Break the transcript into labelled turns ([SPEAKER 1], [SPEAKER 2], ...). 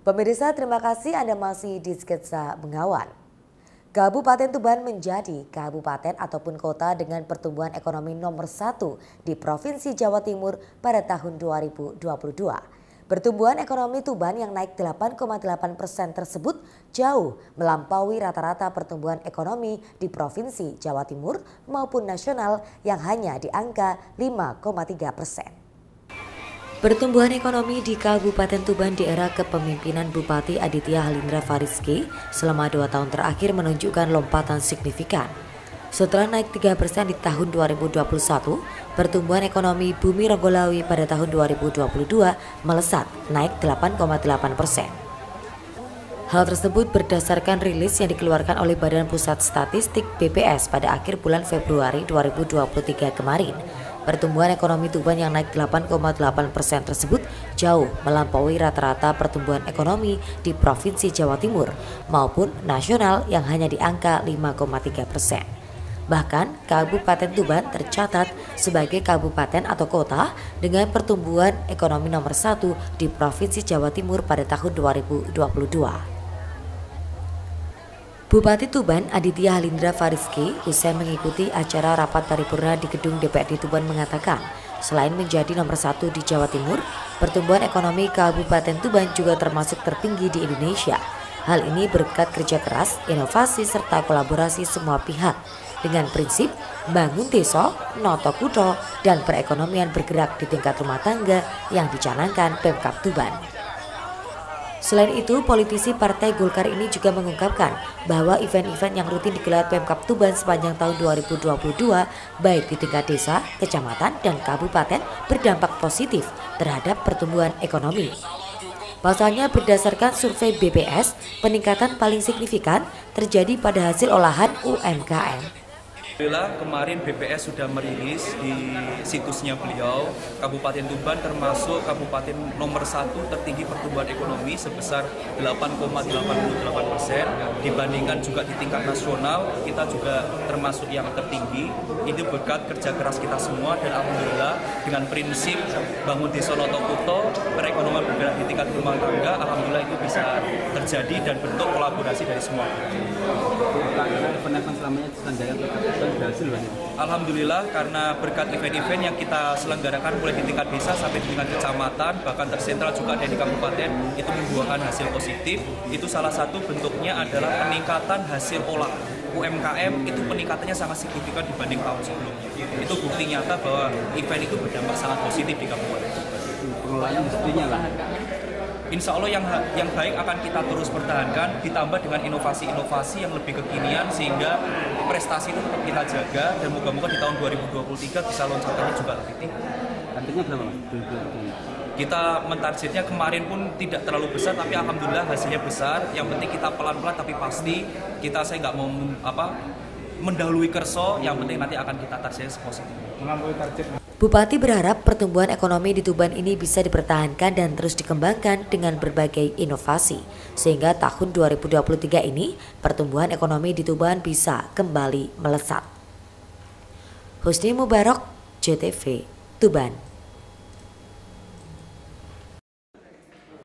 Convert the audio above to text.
[SPEAKER 1] Pemirsa, terima kasih Anda masih di Sketsa Bengawan. Kabupaten Tuban menjadi kabupaten ataupun kota dengan pertumbuhan ekonomi nomor 1 di Provinsi Jawa Timur pada tahun 2022. Pertumbuhan ekonomi Tuban yang naik 8,8% tersebut jauh melampaui rata-rata pertumbuhan ekonomi di Provinsi Jawa Timur maupun nasional yang hanya di angka 5,3%. Pertumbuhan ekonomi di Kabupaten Tuban di era kepemimpinan Bupati Aditya Halindra Fariski selama 2 tahun terakhir menunjukkan lompatan signifikan. Setelah naik 3% di tahun 2021, pertumbuhan ekonomi Bumi Ronggolawi pada tahun 2022 melesat naik 8,8%. Hal tersebut berdasarkan rilis yang dikeluarkan oleh Badan Pusat Statistik BPS pada akhir bulan Februari 2023 kemarin. Pertumbuhan ekonomi Tuban yang naik 8,8% tersebut jauh melampaui rata-rata pertumbuhan ekonomi di Provinsi Jawa Timur maupun nasional yang hanya di angka 5,3%. Bahkan Kabupaten Tuban tercatat sebagai kabupaten atau kota dengan pertumbuhan ekonomi nomor 1 di Provinsi Jawa Timur pada tahun 2022. Bupati Tuban Aditya Halindra Fariski usai mengikuti acara rapat paripurna di gedung DPRD Tuban mengatakan selain menjadi nomor 1 di Jawa Timur, pertumbuhan ekonomi Kabupaten Tuban juga termasuk tertinggi di Indonesia. Hal ini berkat kerja keras, inovasi serta kolaborasi semua pihak dengan prinsip bangun desa, noto kutho, dan perekonomian bergerak di tingkat rumah tangga yang dicanangkan Pemkab Tuban. Selain itu, politisi Partai Golkar ini juga mengungkapkan bahwa event-event yang rutin digelar Pemkab Tuban sepanjang tahun 2022 baik di tingkat desa, kecamatan, dan kabupaten berdampak positif terhadap pertumbuhan ekonomi. Pasalnya berdasarkan survei BPS, peningkatan paling signifikan terjadi pada hasil olahan UMKM.
[SPEAKER 2] Alhamdulillah kemarin BPS sudah merilis di situsnya beliau, Kabupaten Tuban termasuk kabupaten nomor 1 tertinggi pertumbuhan ekonomi sebesar 8,88%, dibandingkan juga di tingkat nasional kita juga termasuk yang tertinggi. Itu berkat kerja keras kita semua dan alhamdulillah dengan prinsip bangun desa noto kutho, perekonomian bergerak di tingkat rumah tangga, alhamdulillah itu bisa terjadi dan bentuk kolaborasi dari semua.
[SPEAKER 3] Event-event selamanya diselenggarakan
[SPEAKER 2] Alhamdulillah karena berkat event-event yang kita selenggarakan mulai di tingkat desa sampai di tingkat kecamatan bahkan tersentral juga ada di kabupaten, itu membuahkan hasil positif. Itu salah satu bentuknya adalah peningkatan hasil olah UMKM, itu peningkatannya sangat signifikan dibanding tahun sebelumnya. Itu bukti nyata bahwa event itu berdampak sangat positif di kabupaten.
[SPEAKER 3] Pengelolaan mestinya lah.
[SPEAKER 2] Insya Allah yang baik akan kita terus pertahankan, ditambah dengan inovasi-inovasi yang lebih kekinian sehingga prestasi itu tetap kita jaga dan moga-moga di tahun 2023 bisa loncatannya juga lebih tinggi.
[SPEAKER 3] Targetnya berapa Mas?
[SPEAKER 2] Kita mentargetnya kemarin pun tidak terlalu besar tapi alhamdulillah hasilnya besar. Yang penting kita pelan-pelan tapi pasti saya nggak mau mendahului kerso, yang penting nanti akan kita targetnya positif.
[SPEAKER 3] Melampaui target.
[SPEAKER 1] Bupati berharap pertumbuhan ekonomi di Tuban ini bisa dipertahankan dan terus dikembangkan dengan berbagai inovasi. Sehingga tahun 2023 ini pertumbuhan ekonomi di Tuban bisa kembali melesat. Husni Mubarak, JTV, Tuban.